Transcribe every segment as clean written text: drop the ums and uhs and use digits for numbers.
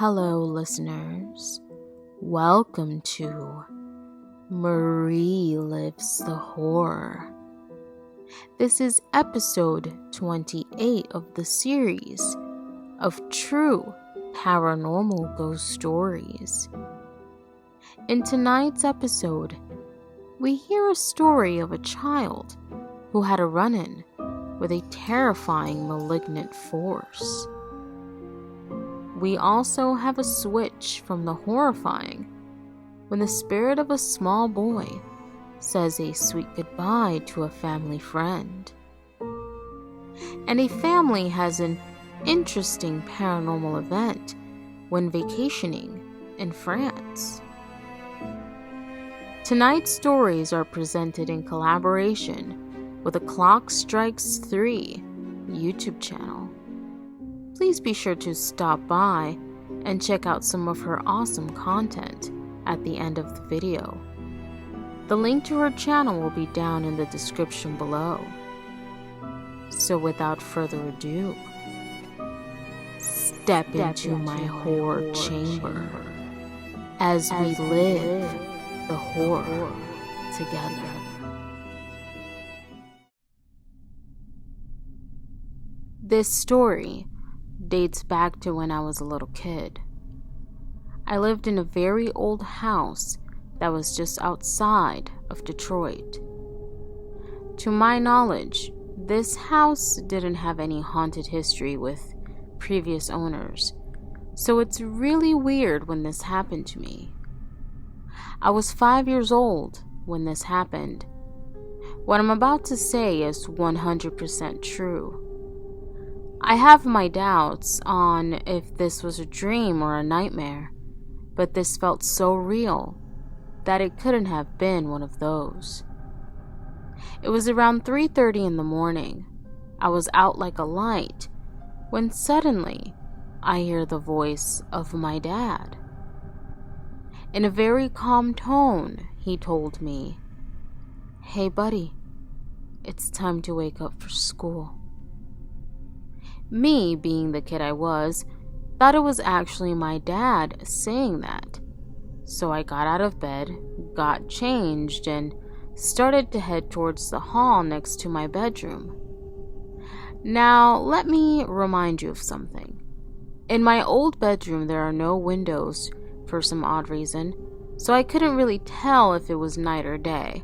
Hello, listeners. Welcome to Marie Lives the Horror. This is episode 28 of the series of True Paranormal Ghost Stories. In tonight's episode, we hear a story of a child who had a run-in with a terrifying malignant force. We also have a switch from the horrifying when the spirit of a small boy says a sweet goodbye to a family friend. And a family has an interesting paranormal event when vacationing in France. Tonight's stories are presented in collaboration with the Clock Strikes 3 YouTube channel. Please be sure to stop by and check out some of her awesome content at the end of the video. The link to her channel will be down in the description below. So without further ado, step into my horror chamber as we live the horror together. This story dates back to when I was a little kid. I lived in a very old house that was just outside of Detroit. To my knowledge, this house didn't have any haunted history with previous owners, so it's really weird when this happened to me. I was 5 years old when this happened. What I'm about to say is 100% true. I have my doubts on if this was a dream or a nightmare, but this felt so real that it couldn't have been one of those. It was around 3:30 in the morning. I was out like a light when suddenly I hear the voice of my dad. In a very calm tone, he told me, "Hey buddy, it's time to wake up for school." Me, being the kid I was, thought it was actually my dad saying that. So I got out of bed, got changed, and started to head towards the hall next to my bedroom. Now, let me remind you of something. In my old bedroom, there are no windows for some odd reason, so I couldn't really tell if it was night or day.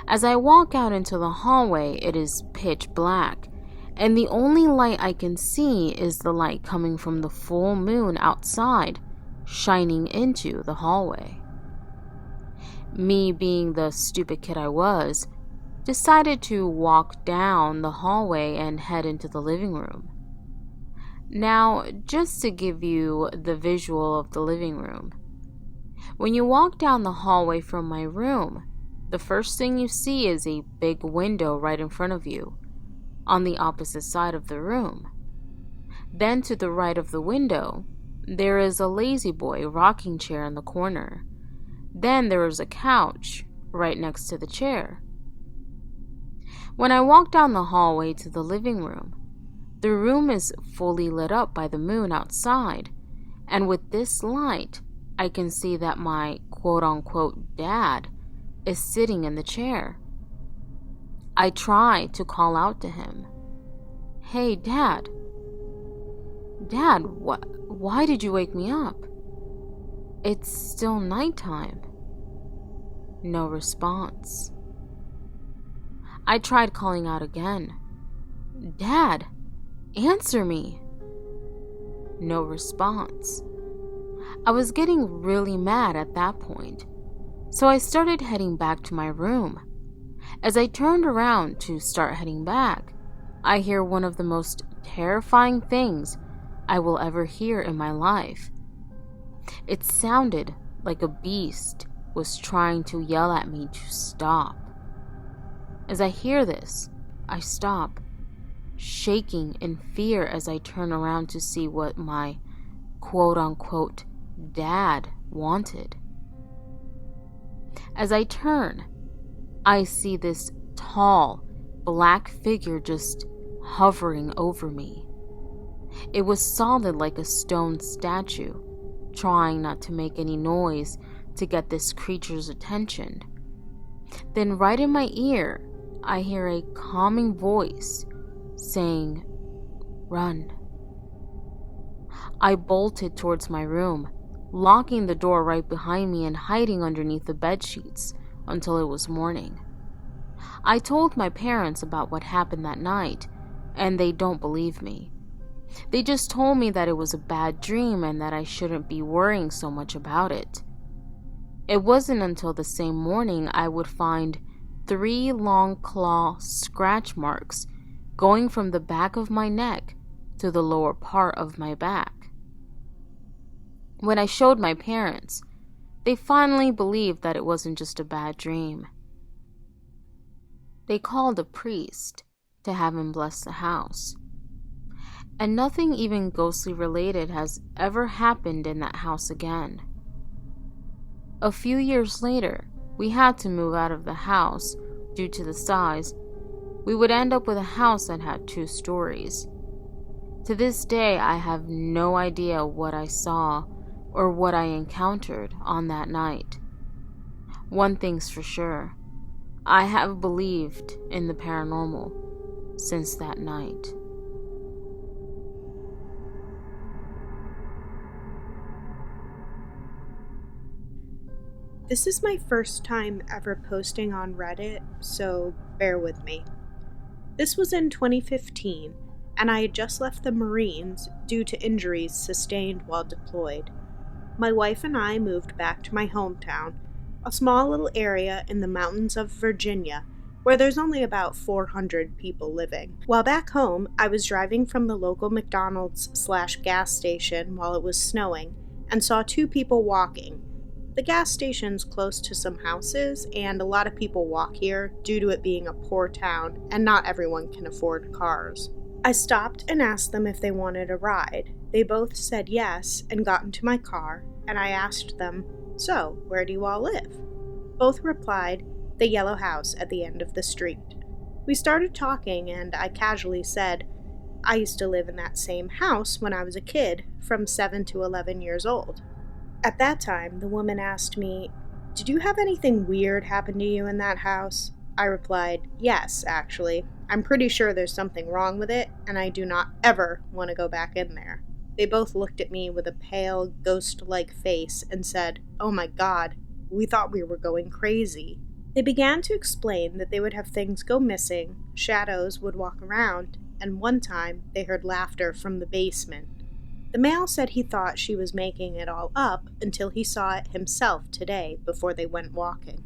As I walk out into the hallway, it is pitch black, and the only light I can see is the light coming from the full moon outside, shining into the hallway. Me, being the stupid kid I was, decided to walk down the hallway and head into the living room. Now, just to give you the visual of the living room, when you walk down the hallway from my room, the first thing you see is a big window right in front of you, on the opposite side of the room. Then to the right of the window, there is a lazy boy rocking chair in the corner. Then there is a couch right next to the chair. When I walk down the hallway to the living room, the room is fully lit up by the moon outside, and with this light, I can see that my quote-unquote dad is sitting in the chair. I try to call out to him, "Hey, Dad. Dad, why did you wake me up? It's still nighttime." No response. I tried calling out again, "Dad, answer me." No response. I was getting really mad at that point, so I started heading back to my room. As I turned around to start heading back, I hear one of the most terrifying things I will ever hear in my life. It sounded like a beast was trying to yell at me to stop. As I hear this, I stop, shaking in fear as I turn around to see what my quote-unquote dad wanted. As I turn, I see this tall, black figure just hovering over me. It was solid like a stone statue, trying not to make any noise to get this creature's attention. Then right in my ear, I hear a calming voice saying, "Run." I bolted towards my room, locking the door right behind me and hiding underneath the bedsheets until it was morning. I told my parents about what happened that night, and they don't believe me. They just told me that it was a bad dream and that I shouldn't be worrying so much about it. It wasn't until the same morning I would find 3 long claw scratch marks going from the back of my neck to the lower part of my back. When I showed my parents, they finally believed that it wasn't just a bad dream. They called a priest to have him bless the house. And nothing even ghostly related has ever happened in that house again. A few years later, we had to move out of the house due to the size. We would end up with a house that had 2 stories. To this day, I have no idea what I saw or what I encountered on that night. One thing's for sure, I have believed in the paranormal since that night. This is my first time ever posting on Reddit, so bear with me. This was in 2015, and I had just left the Marines due to injuries sustained while deployed. My wife and I moved back to my hometown, a small little area in the mountains of Virginia, where there's only about 400 people living. While back home, I was driving from the local McDonald's/gas station while it was snowing, and saw 2 people walking. The gas station's close to some houses, and a lot of people walk here due to it being a poor town, and not everyone can afford cars. I stopped and asked them if they wanted a ride. They both said yes and got into my car, and I asked them, "So, where do you all live?" Both replied, "The yellow house at the end of the street." We started talking, and I casually said, "I used to live in that same house when I was a kid, from 7 to 11 years old." At that time, the woman asked me, "Did you have anything weird happen to you in that house?" I replied, "Yes, actually. I'm pretty sure there's something wrong with it, and I do not ever want to go back in there." They both looked at me with a pale, ghost-like face and said, "Oh my God, we thought we were going crazy." They began to explain that they would have things go missing, shadows would walk around, and one time they heard laughter from the basement. The male said he thought she was making it all up until he saw it himself today before they went walking.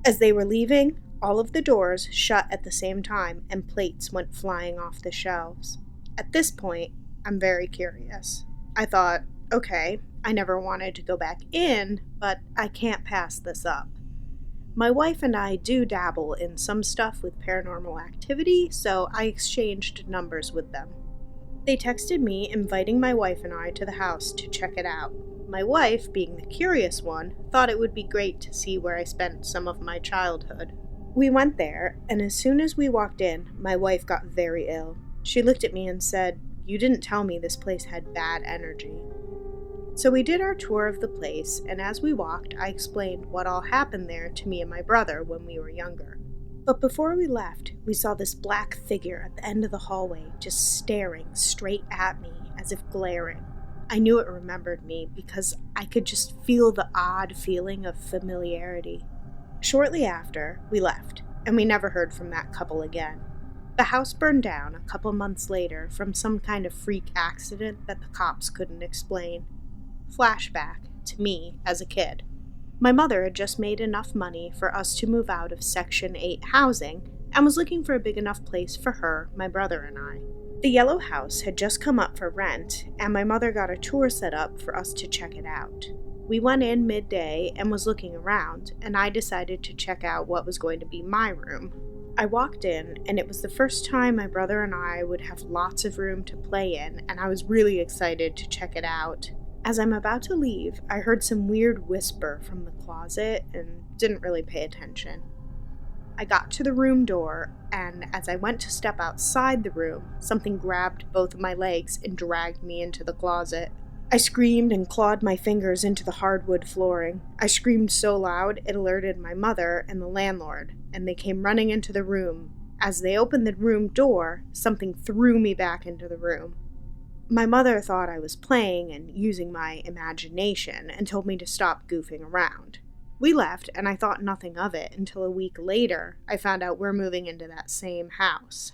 As they were leaving, all of the doors shut at the same time and plates went flying off the shelves. At this point, I'm very curious. I thought, okay, I never wanted to go back in, but I can't pass this up. My wife and I do dabble in some stuff with paranormal activity, so I exchanged numbers with them. They texted me inviting my wife and I to the house to check it out. My wife, being the curious one, thought it would be great to see where I spent some of my childhood. We went there, and as soon as we walked in, my wife got very ill. She looked at me and said, "You didn't tell me this place had bad energy." So we did our tour of the place, and as we walked, I explained what all happened there to me and my brother when we were younger. But before we left, we saw this black figure at the end of the hallway just staring straight at me as if glaring. I knew it remembered me because I could just feel the odd feeling of familiarity. Shortly after, we left, and we never heard from that couple again. The house burned down a couple months later from some kind of freak accident that the cops couldn't explain. Flashback to me as a kid. My mother had just made enough money for us to move out of Section 8 housing and was looking for a big enough place for her, my brother, and I. The yellow house had just come up for rent, and my mother got a tour set up for us to check it out. We went in midday and was looking around, and I decided to check out what was going to be my room. I walked in, and it was the first time my brother and I would have lots of room to play in, and I was really excited to check it out. As I'm about to leave, I heard some weird whisper from the closet and didn't really pay attention. I got to the room door, and as I went to step outside the room, something grabbed both of my legs and dragged me into the closet. I screamed and clawed my fingers into the hardwood flooring. I screamed so loud it alerted my mother and the landlord, and they came running into the room. As they opened the room door, something threw me back into the room. My mother thought I was playing and using my imagination and told me to stop goofing around. We left, and I thought nothing of it until a week later I found out we're moving into that same house.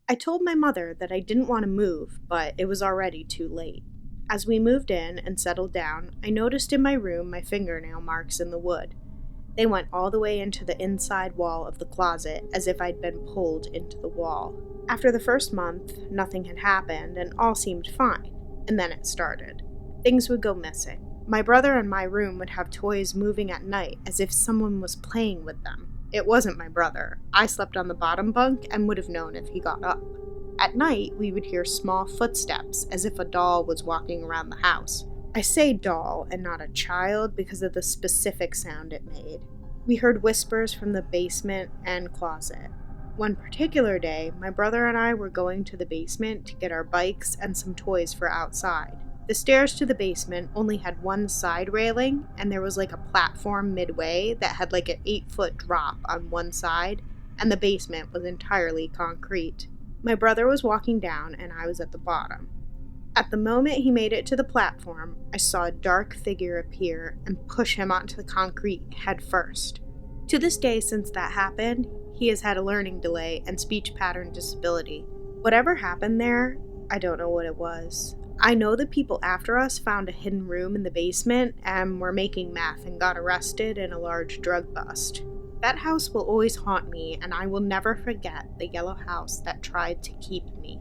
I told my mother that I didn't want to move, but it was already too late. As we moved in and settled down, I noticed in my room my fingernail marks in the wood. They went all the way into the inside wall of the closet, as if I'd been pulled into the wall. After the first month, nothing had happened and all seemed fine, and then it started. Things would go missing. My brother and my room would have toys moving at night as if someone was playing with them. It wasn't my brother. I slept on the bottom bunk and would have known if he got up. At night, we would hear small footsteps as if a doll was walking around the house. I say doll and not a child because of the specific sound it made. We heard whispers from the basement and closet. One particular day, my brother and I were going to the basement to get our bikes and some toys for outside. The stairs to the basement only had one side railing, and there was like a platform midway that had like an 8-foot drop on one side, and the basement was entirely concrete. My brother was walking down, and I was at the bottom. At the moment he made it to the platform, I saw a dark figure appear and push him onto the concrete head first. To this day, since that happened, he has had a learning delay and speech pattern disability. Whatever happened there, I don't know what it was. I know the people after us found a hidden room in the basement and were making meth and got arrested in a large drug bust. That house will always haunt me, and I will never forget the yellow house that tried to keep me.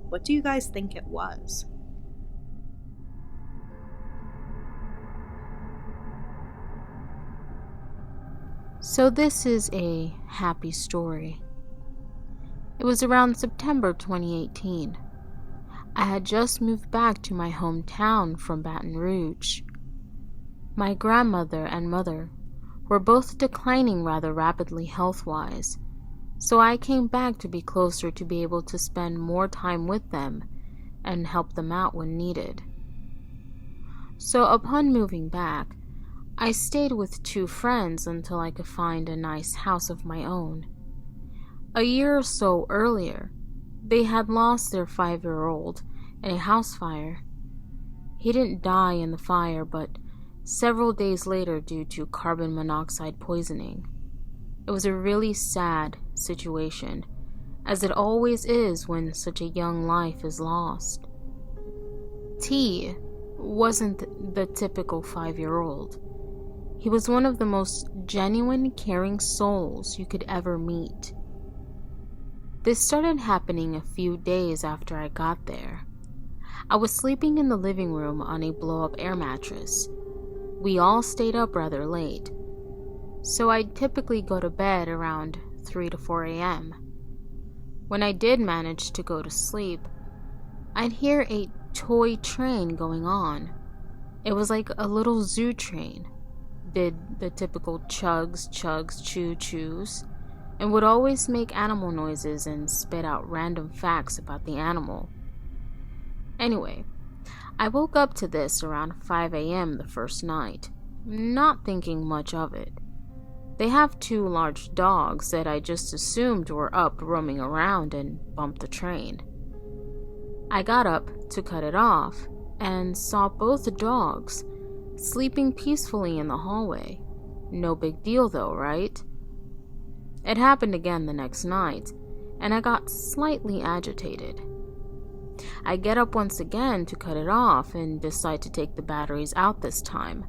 What do you guys think it was? So this is a happy story. It was around September 2018. I had just moved back to my hometown from Baton Rouge. My grandmother and mother were both declining rather rapidly health-wise, so I came back to be closer to be able to spend more time with them and help them out when needed. So upon moving back, I stayed with 2 friends until I could find a nice house of my own. A year or so earlier, they had lost their 5-year-old in a house fire. He didn't die in the fire, but several days later due to carbon monoxide poisoning. It was a really sad situation, as it always is when such a young life is lost. T wasn't the typical 5-year-old. He was one of the most genuine, caring souls you could ever meet. This started happening a few days after I got there. I was sleeping in the living room on a blow-up air mattress. We all stayed up rather late, so I'd typically go to bed around 3 to 4 a.m. When I did manage to go to sleep, I'd hear a toy train going on. It was like a little zoo train. Did the typical chugs, chugs, chews, and would always make animal noises and spit out random facts about the animal. Anyway, I woke up to this around 5 a.m. the first night, not thinking much of it. They have 2 large dogs that I just assumed were up roaming around and bumped the train. I got up to cut it off and saw both dogs sleeping peacefully in the hallway. No big deal though, right? It happened again the next night, and I got slightly agitated. I get up once again to cut it off and decide to take the batteries out this time.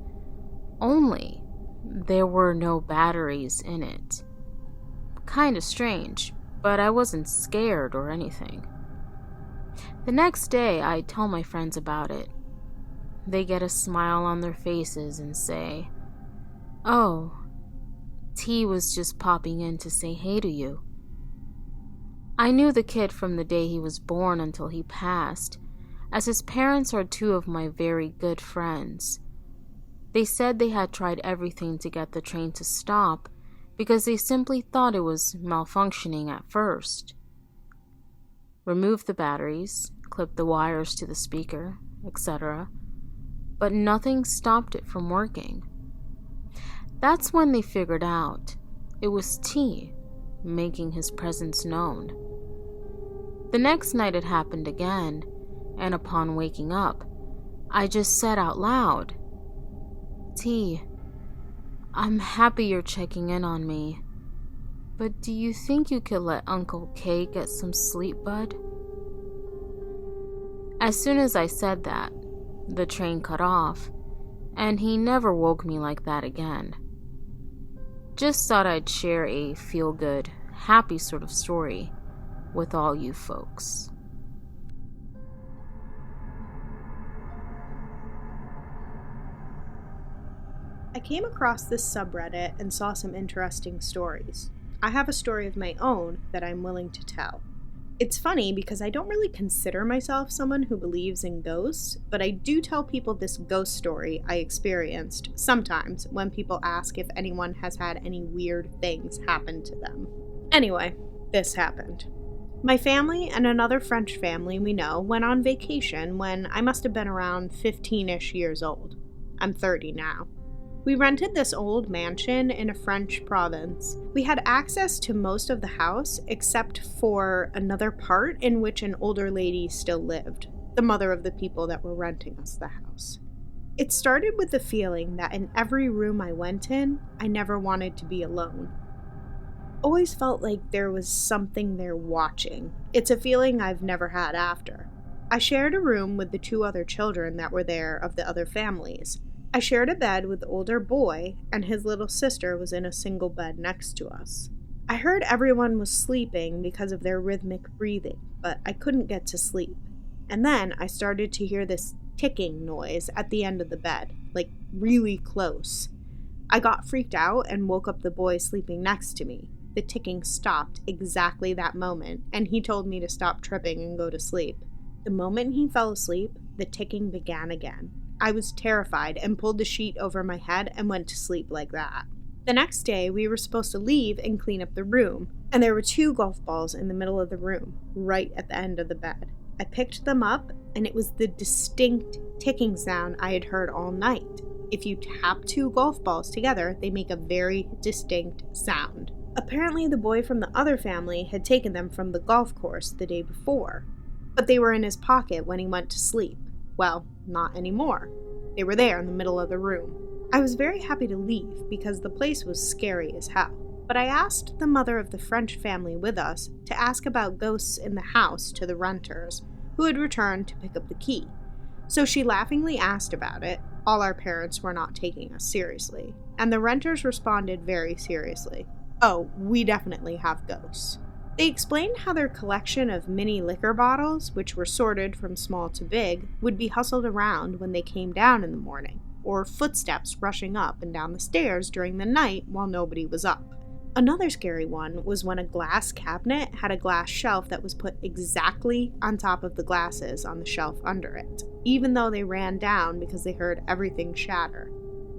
Only there were no batteries in it. Kinda strange, but I wasn't scared or anything. The next day, I tell my friends about it. They get a smile on their faces and say, "Oh, T was just popping in to say hey to you." I knew the kid from the day he was born until he passed, as his parents are 2 of my very good friends. They said they had tried everything to get the train to stop because they simply thought it was malfunctioning at first. Removed the batteries, clipped the wires to the speaker, etc., but nothing stopped it from working. That's when they figured out it was T making his presence known. The next night it happened again, and upon waking up, I just said out loud, "T, I'm happy you're checking in on me, but do you think you could let Uncle K get some sleep, bud?" As soon as I said that, the train cut off, and he never woke me like that again. Just thought I'd share a feel-good, happy sort of story with all you folks. I came across this subreddit and saw some interesting stories. I have a story of my own that I'm willing to tell. It's funny because I don't really consider myself someone who believes in ghosts, but I do tell people this ghost story I experienced sometimes when people ask if anyone has had any weird things happen to them. Anyway, this happened. My family and another French family we know went on vacation when I must have been around 15-ish years old. I'm 30 now. We rented this old mansion in a French province. We had access to most of the house except for another part in which an older lady still lived, the mother of the people that were renting us the house. It started with the feeling that in every room I went in, I never wanted to be alone. Always felt like there was something there watching. It's a feeling I've never had after. I shared a room with the 2 other children that were there of the other families. I shared a bed with the older boy, and his little sister was in a single bed next to us. I heard everyone was sleeping because of their rhythmic breathing, but I couldn't get to sleep. And then I started to hear this ticking noise at the end of the bed, like really close. I got freaked out and woke up the boy sleeping next to me. The ticking stopped exactly that moment, and he told me to stop tripping and go to sleep. The moment he fell asleep, the ticking began again. I was terrified and pulled the sheet over my head and went to sleep like that. The next day, we were supposed to leave and clean up the room, and there were 2 golf balls in the middle of the room, right at the end of the bed. I picked them up, and it was the distinct ticking sound I had heard all night. If you tap 2 golf balls together, they make a very distinct sound. Apparently, the boy from the other family had taken them from the golf course the day before, but they were in his pocket when he went to sleep. Well, not anymore. They were there in the middle of the room. I was very happy to leave because the place was scary as hell. But I asked the mother of the French family with us to ask about ghosts in the house to the renters, who had returned to pick up the key. So she laughingly asked about it. All our parents were not taking us seriously, and the renters responded very seriously. "Oh, we definitely have ghosts." They explained how their collection of mini liquor bottles, which were sorted from small to big, would be hustled around when they came down in the morning, or footsteps rushing up and down the stairs during the night while nobody was up. Another scary one was when a glass cabinet had a glass shelf that was put exactly on top of the glasses on the shelf under it, even though they ran down because they heard everything shatter.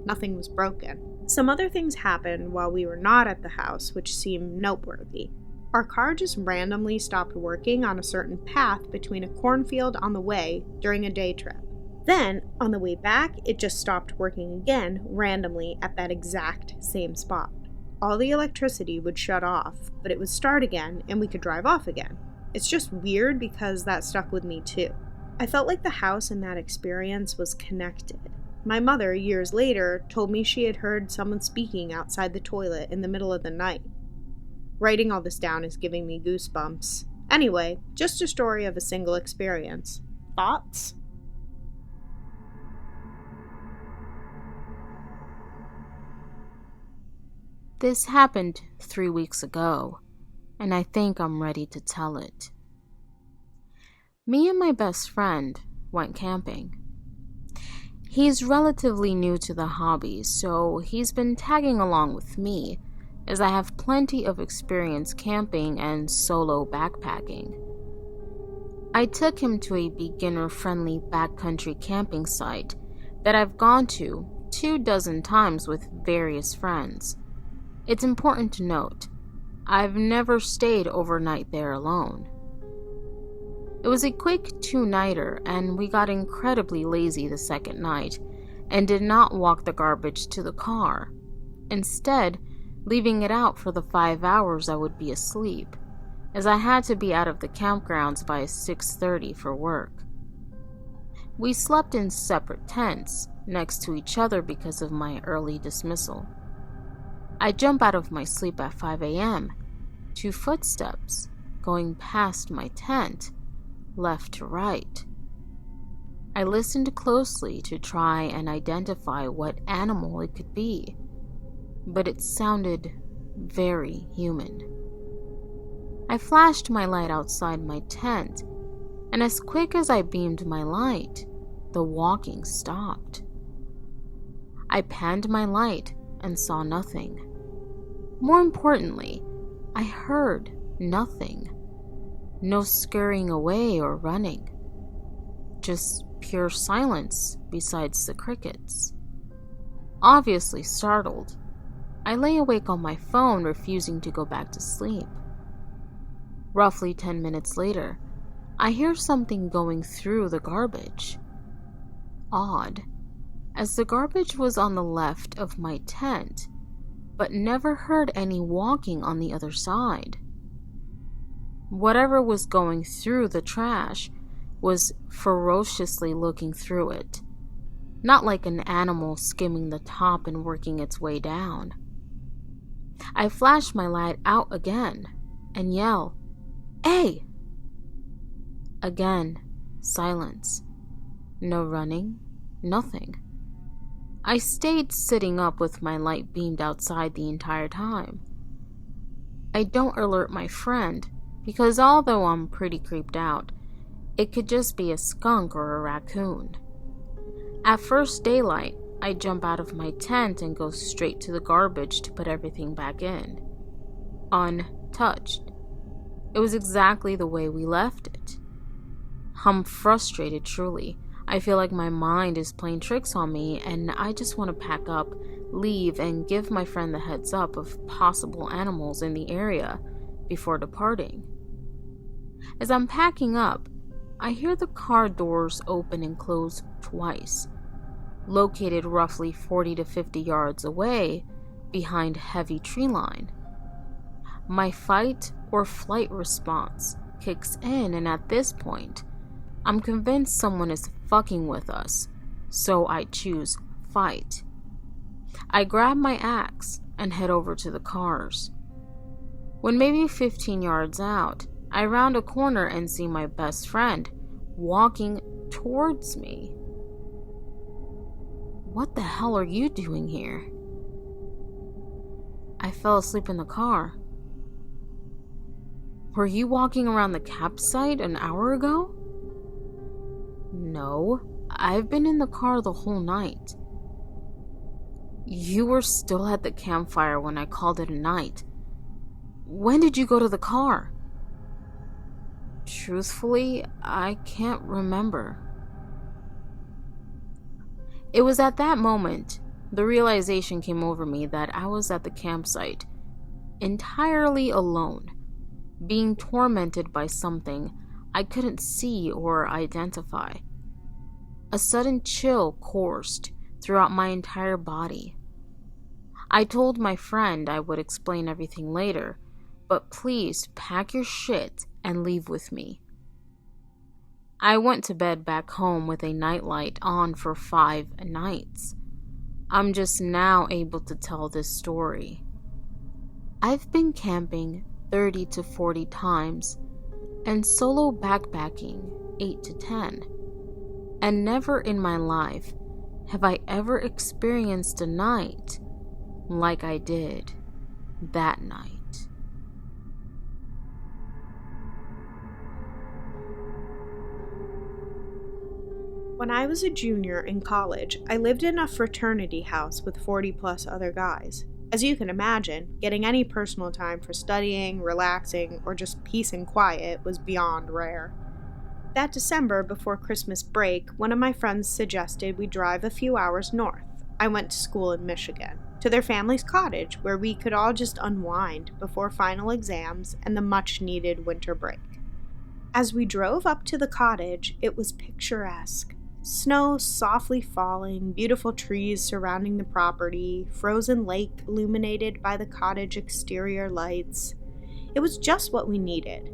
Nothing was broken. Some other things happened while we were not at the house which seemed noteworthy. Our car just randomly stopped working on a certain path between a cornfield on the way during a day trip. Then, on the way back, it just stopped working again randomly at that exact same spot. All the electricity would shut off, but it would start again and we could drive off again. It's just weird because that stuck with me too. I felt like the house in that experience was connected. My mother, years later, told me she had heard someone speaking outside the toilet in the middle of the night. Writing all this down is giving me goosebumps. Anyway, just a story of a single experience. Thoughts? This happened 3 weeks ago, and I think I'm ready to tell it. Me and my best friend went camping. He's relatively new to the hobby, so he's been tagging along with me, as I have plenty of experience camping and solo backpacking. I took him to a beginner-friendly backcountry camping site that I've gone to 24 times with various friends. It's important to note, I've never stayed overnight there alone. It was a quick 2-nighter, and we got incredibly lazy the second night and did not walk the garbage to the car, instead leaving it out for the 5 hours I would be asleep, as I had to be out of the campgrounds by 6:30 for work. We slept in separate tents next to each other because of my early dismissal. I jump out of my sleep at 5 a.m. to footsteps going past my tent, left to right. I listened closely to try and identify what animal it could be, but it sounded very human. I flashed my light outside my tent, and as quick as I beamed my light, the walking stopped. I panned my light and saw nothing. More importantly, I heard nothing. No scurrying away or running. Just pure silence besides the crickets. Obviously startled, I lay awake on my phone, refusing to go back to sleep. Roughly 10 minutes later, I hear something going through the garbage. Odd, as the garbage was on the left of my tent, but never heard any walking on the other side. Whatever was going through the trash was ferociously looking through it, not like an animal skimming the top and working its way down. I flash my light out again and yell, "Hey!" Again, silence. No running, nothing. I stayed sitting up with my light beamed outside the entire time. I don't alert my friend because although I'm pretty creeped out, it could just be a skunk or a raccoon. At first daylight, I jump out of my tent and go straight to the garbage to put everything back in. Untouched. It was exactly the way we left it. I'm frustrated, truly. I feel like my mind is playing tricks on me, and I just want to pack up, leave, and give my friend the heads up of possible animals in the area before departing. As I'm packing up, I hear the car doors open and close twice, located roughly 40 to 50 yards away behind heavy tree line. My fight or flight response kicks in, and at this point, I'm convinced someone is fucking with us, so I choose fight. I grab my axe and head over to the cars. When maybe 15 yards out, I round a corner and see my best friend walking towards me. "What the hell are you doing here?" "I fell asleep in the car." "Were you walking around the campsite an hour ago?" "No, I've been in the car the whole night." "You were still at the campfire when I called it a night. When did you go to the car?" "Truthfully, I can't remember." It was at that moment the realization came over me that I was at the campsite, entirely alone, being tormented by something I couldn't see or identify. A sudden chill coursed throughout my entire body. I told my friend I would explain everything later, but please pack your shit and leave with me. I went to bed back home with a nightlight on for 5 nights. I'm just now able to tell this story. I've been camping 30 to 40 times and solo backpacking 8 to 10. And never in my life have I ever experienced a night like I did that night. When I was a junior in college, I lived in a fraternity house with 40 plus other guys. As you can imagine, getting any personal time for studying, relaxing, or just peace and quiet was beyond rare. That December, before Christmas break, one of my friends suggested we drive a few hours north. I went to school in Michigan, to their family's cottage where we could all just unwind before final exams and the much-needed winter break. As we drove up to the cottage, it was picturesque. Snow softly falling, beautiful trees surrounding the property, frozen lake illuminated by the cottage exterior lights. It was just what we needed.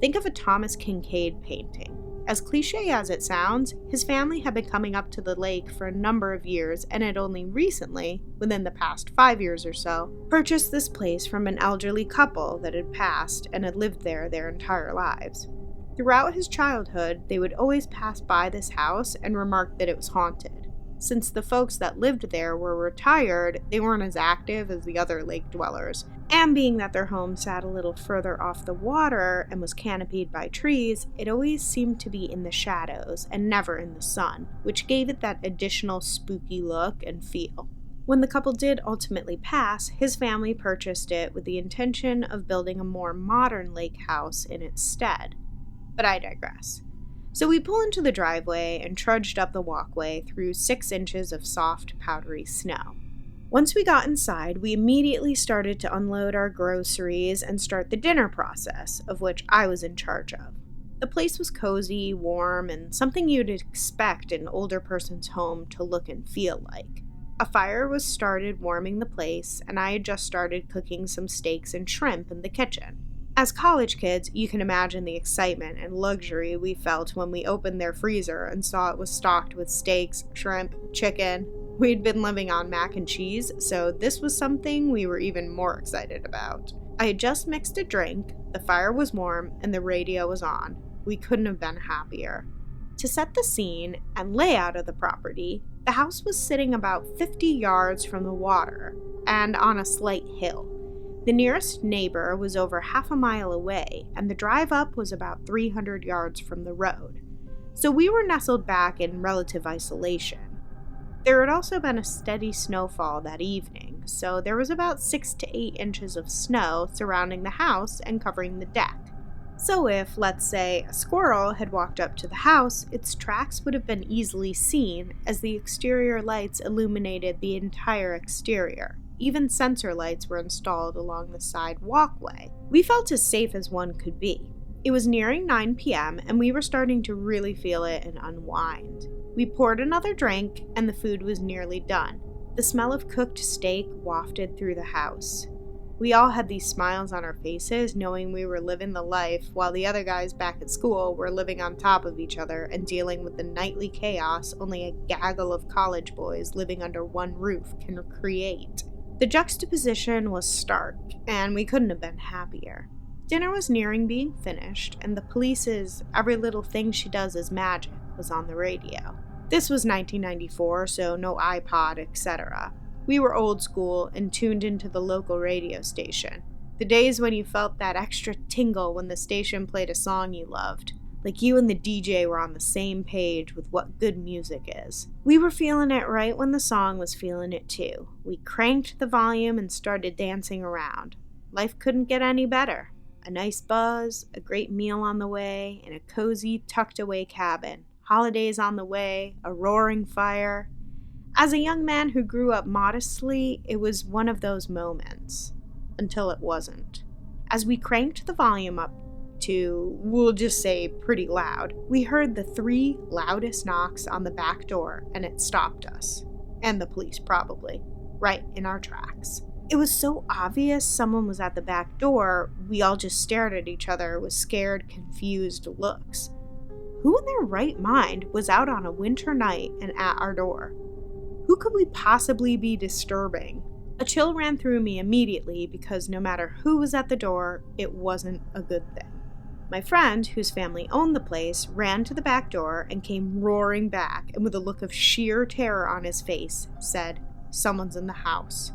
Think of a Thomas Kinkade painting. As cliche as it sounds, his family had been coming up to the lake for a number of years and had only recently, within the past 5 years or so, purchased this place from an elderly couple that had passed and had lived there their entire lives. Throughout his childhood, they would always pass by this house and remark that it was haunted. Since the folks that lived there were retired, they weren't as active as the other lake dwellers, and being that their home sat a little further off the water and was canopied by trees, it always seemed to be in the shadows and never in the sun, which gave it that additional spooky look and feel. When the couple did ultimately pass, his family purchased it with the intention of building a more modern lake house in its stead. But I digress. So we pull into the driveway and trudged up the walkway through 6 inches of soft, powdery snow. Once we got inside, we immediately started to unload our groceries and start the dinner process, of which I was in charge of. The place was cozy, warm, and something you'd expect an older person's home to look and feel like. A fire was started warming the place, and I had just started cooking some steaks and shrimp in the kitchen. As college kids, you can imagine the excitement and luxury we felt when we opened their freezer and saw it was stocked with steaks, shrimp, chicken. We'd been living on mac and cheese, so this was something we were even more excited about. I had just mixed a drink, the fire was warm, and the radio was on. We couldn't have been happier. To set the scene and layout of the property, the house was sitting about 50 yards from the water and on a slight hill. The nearest neighbor was over half a mile away, and the drive up was about 300 yards from the road. So we were nestled back in relative isolation. There had also been a steady snowfall that evening, so there was about 6 to 8 inches of snow surrounding the house and covering the deck. So if, let's say, a squirrel had walked up to the house, its tracks would have been easily seen as the exterior lights illuminated the entire exterior. Even sensor lights were installed along the side walkway. We felt as safe as one could be. It was nearing 9 p.m. and we were starting to really feel it and unwind. We poured another drink and the food was nearly done. The smell of cooked steak wafted through the house. We all had these smiles on our faces, knowing we were living the life while the other guys back at school were living on top of each other and dealing with the nightly chaos only a gaggle of college boys living under one roof can create. The juxtaposition was stark, and we couldn't have been happier. Dinner was nearing being finished, and the police's "every little thing she does is magic" was on the radio. This was 1994, so no iPod, etc. We were old school and tuned into the local radio station. The days when you felt that extra tingle when the station played a song you loved. Like you and the DJ were on the same page with what good music is. We were feeling it right when the song was feeling it too. We cranked the volume and started dancing around. Life couldn't get any better. A nice buzz, a great meal on the way, in a cozy, tucked-away cabin. Holidays on the way, a roaring fire. As a young man who grew up modestly, it was one of those moments. Until it wasn't. As we cranked the volume up to, we'll just say, pretty loud, we heard the 3 loudest knocks on the back door, and it stopped us. And the police, probably. Right in our tracks. It was so obvious someone was at the back door, we all just stared at each other with scared, confused looks. Who in their right mind was out on a winter night and at our door? Who could we possibly be disturbing? A chill ran through me immediately because no matter who was at the door, it wasn't a good thing. My friend, whose family owned the place, ran to the back door and came roaring back, and with a look of sheer terror on his face, said, "Someone's in the house."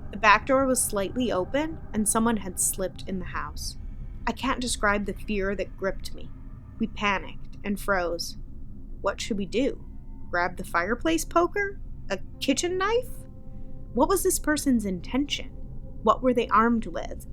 The back door was slightly open, and someone had slipped in the house. I can't describe the fear that gripped me. We panicked and froze. What should we do? Grab the fireplace poker? A kitchen knife? What was this person's intention? What were they armed with?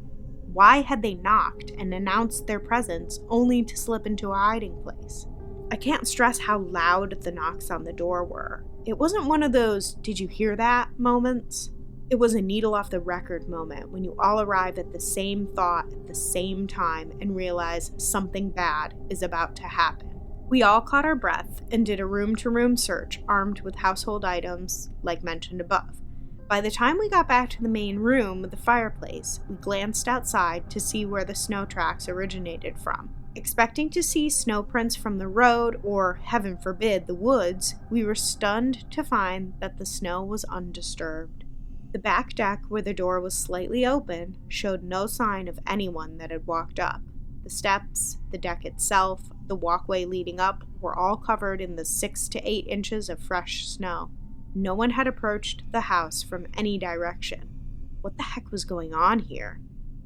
Why had they knocked and announced their presence only to slip into a hiding place? I can't stress how loud the knocks on the door were. It wasn't one of those "did you hear that" moments. It was a needle off the record moment when you all arrive at the same thought at the same time and realize something bad is about to happen. We all caught our breath and did a room-to-room search armed with household items like mentioned above. By the time we got back to the main room with the fireplace, we glanced outside to see where the snow tracks originated from. Expecting to see snow prints from the road or, heaven forbid, the woods, we were stunned to find that the snow was undisturbed. The back deck, where the door was slightly open, showed no sign of anyone that had walked up. The steps, the deck itself, the walkway leading up were all covered in the 6 to 8 inches of fresh snow. No one had approached the house from any direction. What the heck was going on here?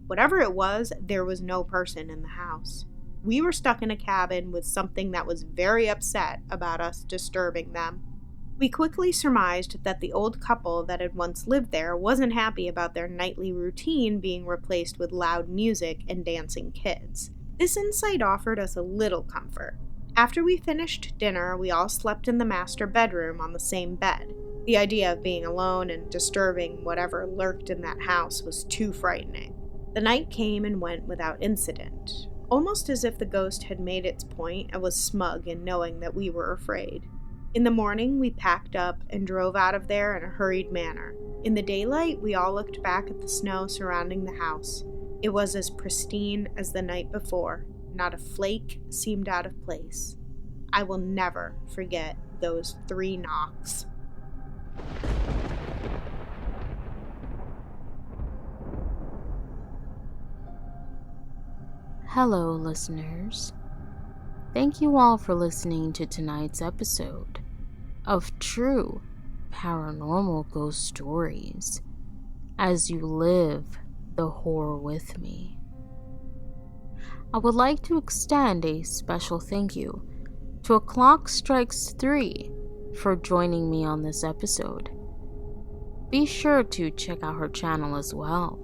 Whatever it was, there was no person in the house. We were stuck in a cabin with something that was very upset about us disturbing them. We quickly surmised that the old couple that had once lived there wasn't happy about their nightly routine being replaced with loud music and dancing kids. This insight offered us a little comfort. After we finished dinner, we all slept in the master bedroom on the same bed. The idea of being alone and disturbing whatever lurked in that house was too frightening. The night came and went without incident, almost as if the ghost had made its point and was smug in knowing that we were afraid. In the morning, we packed up and drove out of there in a hurried manner. In the daylight, we all looked back at the snow surrounding the house. It was as pristine as the night before. Not a flake seemed out of place. I will never forget those 3 knocks. Hello, listeners. Thank you all for listening to tonight's episode of True Paranormal Ghost Stories as you live the horror with me. I would like to extend a special thank you to A Clock Strikes 3 for joining me on this episode. Be sure to check out her channel as well.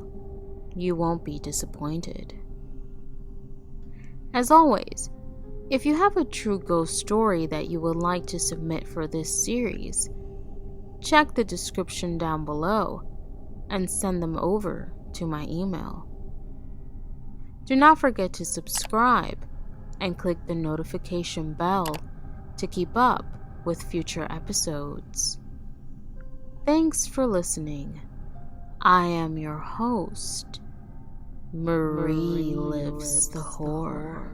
You won't be disappointed. As always, if you have a true ghost story that you would like to submit for this series, check the description down below and send them over to my email. Do not forget to subscribe and click the notification bell to keep up with future episodes. Thanks for listening. I am your host, Marie Lives the Horror.